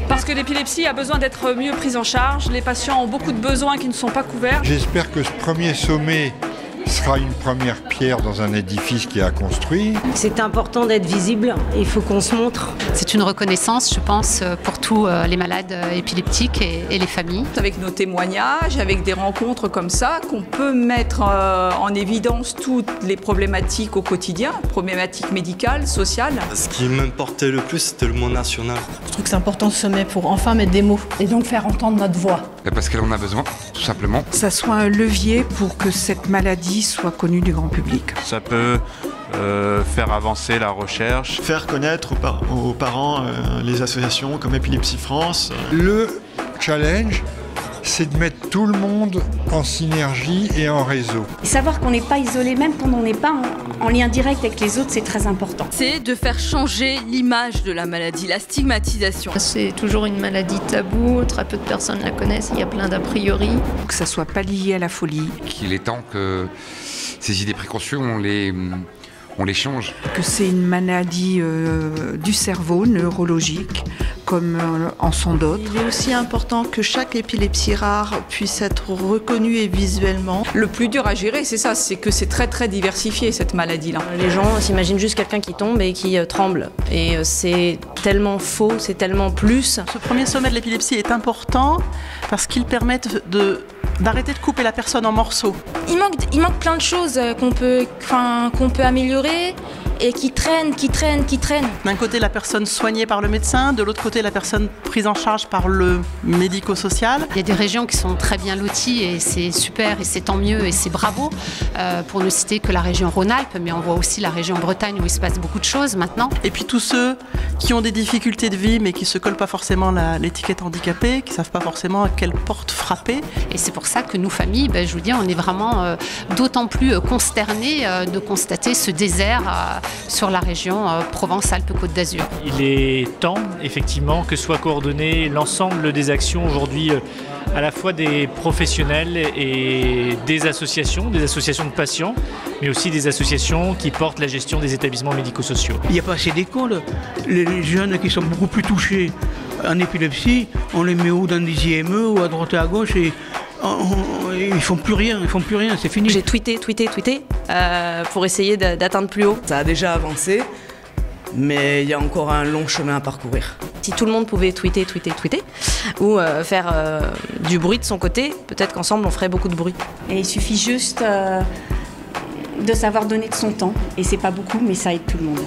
Parce que l'épilepsie a besoin d'être mieux prise en charge. Les patients ont beaucoup de besoins qui ne sont pas couverts. J'espère que ce premier sommet sera une première pierre dans un édifice qui est à construire. C'est important d'être visible, il faut qu'on se montre. C'est une reconnaissance, je pense, pour tous les malades épileptiques et les familles. Avec nos témoignages, avec des rencontres comme ça, qu'on peut mettre en évidence toutes les problématiques au quotidien, problématiques médicales, sociales. Ce qui m'importait le plus, c'était le mot national. Je trouve que c'est important ce sommet pour enfin mettre des mots et donc faire entendre notre voix. Parce qu'elle en a besoin, tout simplement. Que ça soit un levier pour que cette maladie soit connue du grand public. Ça peut faire avancer la recherche. Faire connaître aux parents les associations comme Épilepsie France. Le challenge, c'est de mettre tout le monde en synergie et en réseau. Savoir qu'on n'est pas isolé, même quand on n'est pas en lien direct avec les autres, c'est très important. C'est de faire changer l'image de la maladie, la stigmatisation. C'est toujours une maladie taboue, très peu de personnes la connaissent, il y a plein d'a priori. Que ça soit pas lié à la folie. Qu'il est temps que ces idées préconçues, on les change. Que c'est une maladie du cerveau, neurologique, comme en sont d'autres. Il est aussi important que chaque épilepsie rare puisse être reconnue et visuellement. Le plus dur à gérer, c'est ça, c'est que c'est très très diversifié cette maladie-là. Les gens s'imaginent juste quelqu'un qui tombe et qui tremble. Et c'est tellement faux, c'est tellement plus. Ce premier sommet de l'épilepsie est important parce qu'il permet d'arrêter de couper la personne en morceaux. Il manque plein de choses qu'on peut améliorer et qui traînent. D'un côté, la personne soignée par le médecin, de l'autre côté, la personne prise en charge par le médico-social. Il y a des régions qui sont très bien loties et c'est super et c'est tant mieux et c'est bravo. Pour ne citer que la région Rhône-Alpes, mais on voit aussi la région Bretagne où il se passe beaucoup de choses maintenant. Et puis tous ceux qui ont des difficultés de vie mais qui ne se collent pas forcément l'étiquette handicapée, qui ne savent pas forcément à quelle porte frapper. Et c'est pour ça que nous, familles, je vous dis, on est vraiment d'autant plus consternés de constater ce désert sur la région Provence-Alpes-Côte d'Azur. Il est temps, effectivement, que soit coordonné l'ensemble des actions aujourd'hui, à la fois des professionnels et des associations de patients, mais aussi des associations qui portent la gestion des établissements médico-sociaux. Il n'y a pas assez d'écoles. Les jeunes qui sont beaucoup plus touchés en épilepsie, on les met où dans des IME ou à droite et à gauche et ils font plus rien, c'est fini. J'ai tweeté pour essayer d'atteindre plus haut. Ça a déjà avancé, mais il y a encore un long chemin à parcourir. Si tout le monde pouvait tweeter, ou faire du bruit de son côté, peut-être qu'ensemble on ferait beaucoup de bruit. Et il suffit juste de savoir donner de son temps, et c'est pas beaucoup, mais ça aide tout le monde.